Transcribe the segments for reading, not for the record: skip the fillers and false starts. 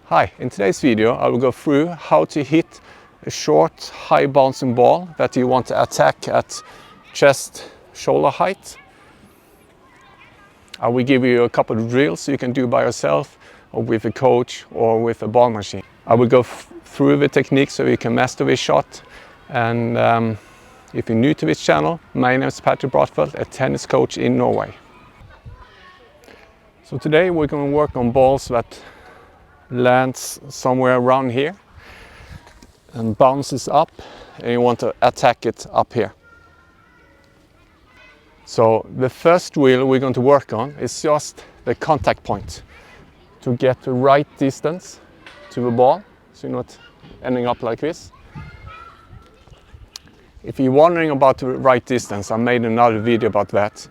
Hi, in today's video I will go through how to hit a short, high bouncing ball that you want to attack at chest, shoulder height. I will give you a couple of drills you can do by yourself or with a coach or with a ball machine. I will go through the technique so you can master this shot. And if you're new to this channel, my name is Patrik Broddfelt, a tennis coach in Norway. So today we're going to work on balls that lands somewhere around here and bounces up, and you want to attack it up here. So the first drill we're going to work on is just the contact point to get the right distance to the ball, so you're not ending up like this. If you're wondering about the right distance, I made another video about that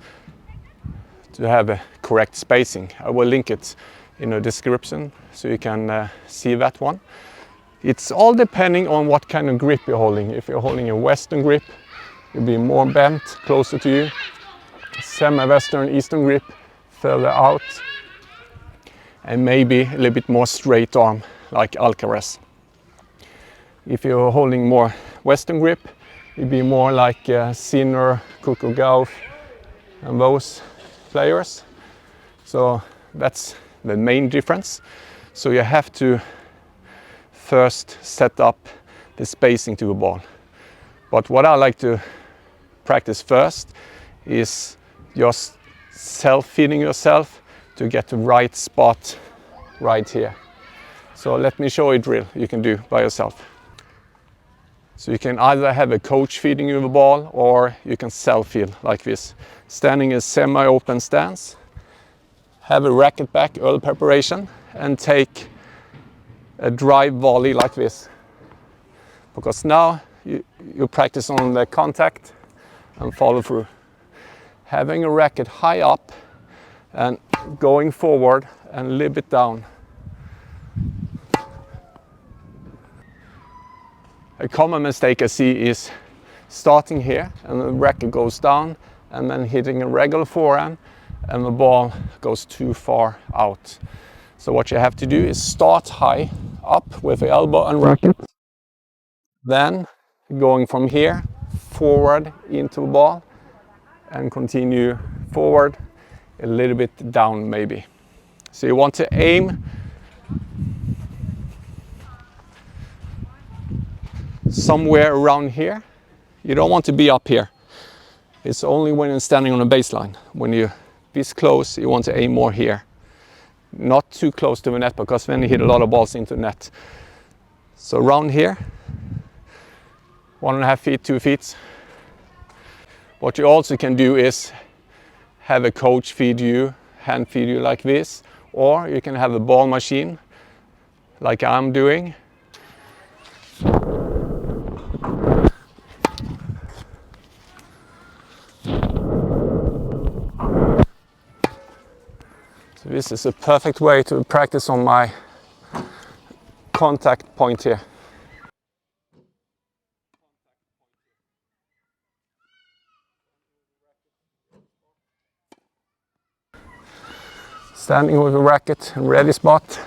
to have a correct spacing. I will link it in the description so you can see that one. It's all depending on what kind of grip you're holding. If you're holding a Western grip, you'll be more bent, closer to you. Semi-Western, Eastern grip, further out. And maybe a little bit more straight arm, like Alcaraz. If you're holding more Western grip, you'll be more like Sinner, Coco Gauff, and those players. So that's the main difference. So you have to first set up the spacing to a ball. But what I like to practice first is just self-feeding yourself to get the right spot right here. So let me show you a drill you can do by yourself. So you can either have a coach feeding you the ball or you can self-feed like this. Standing in semi-open stance. Have a racket back, early preparation, and take a drive volley like this. Because now you practice on the contact and follow through. Having a racket high up and going forward and a little bit down. A common mistake I see is starting here and the racket goes down and then hitting a regular forehand and the ball goes too far out. So what you have to do is start high up with the elbow and racket. Then going from here forward into the ball and continue forward a little bit down maybe. So you want to aim somewhere around here. You don't want to be up here. It's only when you're standing on a baseline. When you're this close, you want to aim more here. Not too close to the net, because then you hit a lot of balls into the net. So around here, 1.5 feet, 2 feet. What you also can do is have a coach feed you, hand feed you like this, or you can have a ball machine like I'm doing. So this is a perfect way to practice on my contact point here. Standing with a racket in ready spot.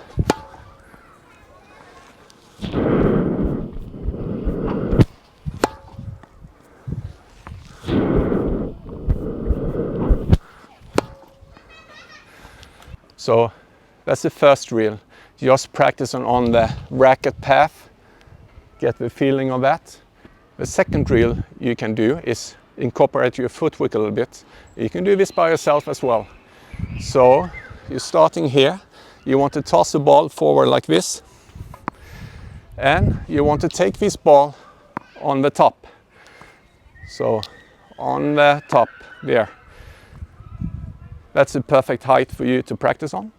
So that's the first drill. Just practice on the racket path. Get the feeling of that. The second drill you can do is incorporate your footwork a little bit. You can do this by yourself as well. So you're starting here. You want to toss the ball forward like this. And you want to take this ball on the top. So on the top there. That's the perfect height for you to practice on.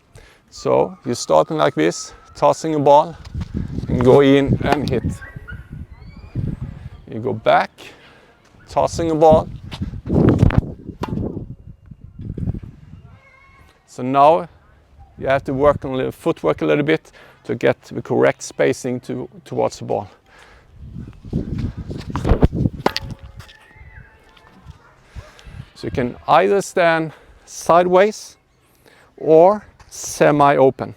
So you're starting like this, tossing a ball, and go in and hit. You go back, tossing a ball. So now you have to work on the footwork a little bit to get the correct spacing towards the ball. So you can either stand sideways or semi-open.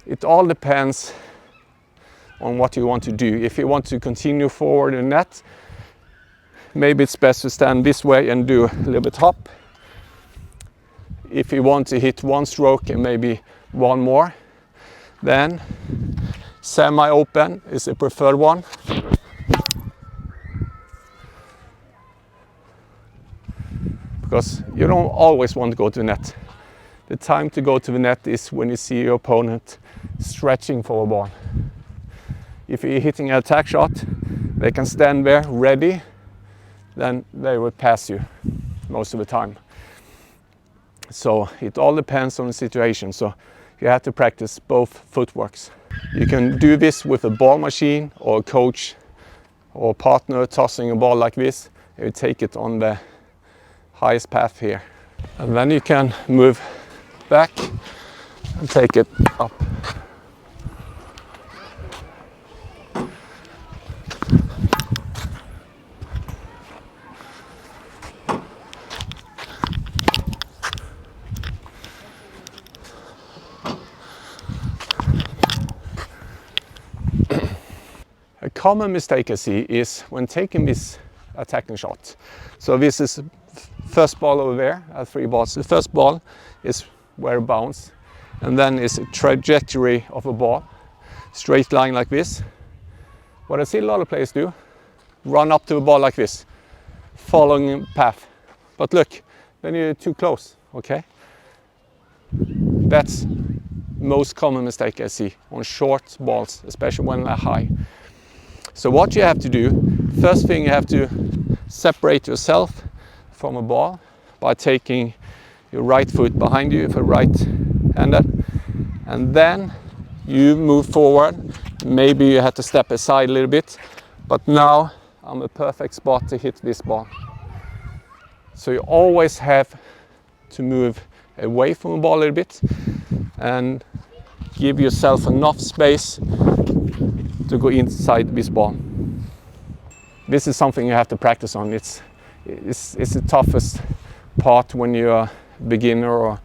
it all depends on what you want to do. If you want to continue forward in net, maybe it's best to stand this way and do a little bit hop. If you want to hit one stroke and maybe one more, then semi-open is the preferred one. Because you don't always want to go to the net. The time to go to the net is when you see your opponent stretching for a ball. If you're hitting an attack shot, they can stand there ready, then they will pass you most of the time. So it all depends on the situation. So you have to practice both footworks. You can do this with a ball machine or a coach or partner tossing a ball like this. You take it on the highest path here. And then you can move back and take it up. A common mistake I see is when taking this attacking shot. So this is first ball over there, I have 3 balls. The first ball is where it bounces, and then is a trajectory of a ball, straight line like this. What I see a lot of players do, run up to a ball like this, following a path. But look, then you're too close, okay? That's most common mistake I see on short balls, especially when they're high. So what you have to do, first thing you have to separate yourself from a ball by taking your right foot behind you if you're right-handed, and then you move forward. Maybe you have to step aside a little bit, but now I'm a perfect spot to hit this ball. So you always have to move away from the ball a little bit and give yourself enough space to go inside this ball. This is something you have to practice on. It's the toughest part when you're a beginner or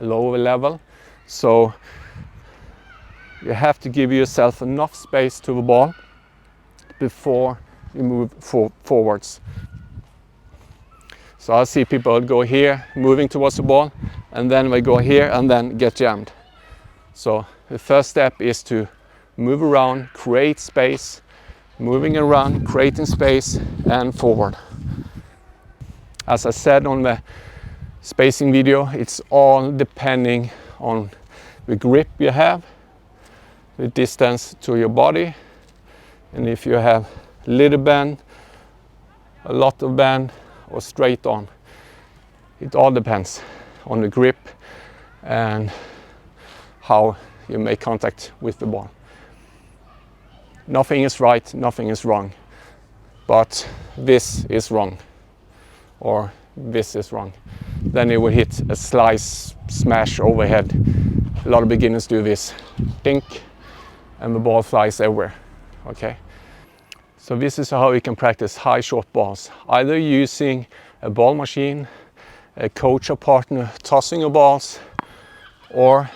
lower level. So you have to give yourself enough space to the ball before you move forwards. So I see people go here, moving towards the ball, and then they go here and then get jammed. So the first step is to move around, create space, moving around, creating space, and forward. As I said on the spacing video, it's all depending on the grip you have, the distance to your body, and if you have little bend, a lot of bend, or straight on. It all depends on the grip and how you make contact with the ball. Nothing is right, nothing is wrong, but this is wrong, or this is wrong. Then you will hit a slice, smash overhead. A lot of beginners do this, dink, and the ball flies everywhere, okay? So this is how you can practice high short balls, either using a ball machine, a coach or partner tossing your balls, or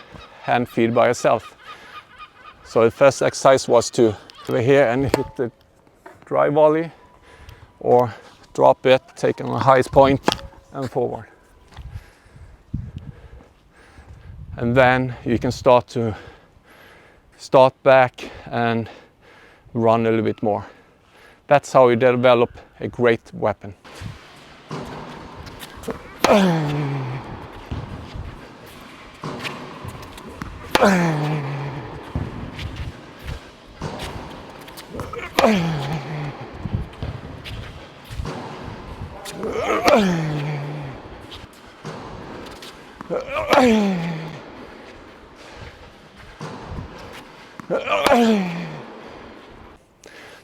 hand feed by yourself. So the first exercise was to over here and hit the dry volley, or drop it, take it on the highest point and forward. And then you can start back and run a little bit more. That's how you develop a great weapon.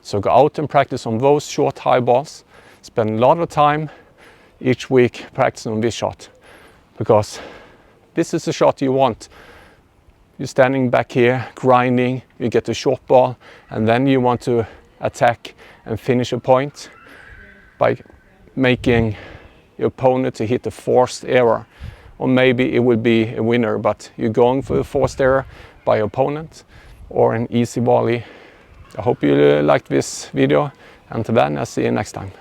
So go out and practice on those short high balls. Spend a lot of time each week practicing on this shot, because this is the shot you want. You're standing back here, grinding, you get a short ball, and then you want to attack and finish a point by making your opponent to hit a forced error. Or maybe it would be a winner, but you're going for a forced error, by your opponent, or an easy volley. I hope you liked this video. Until then, I'll see you next time.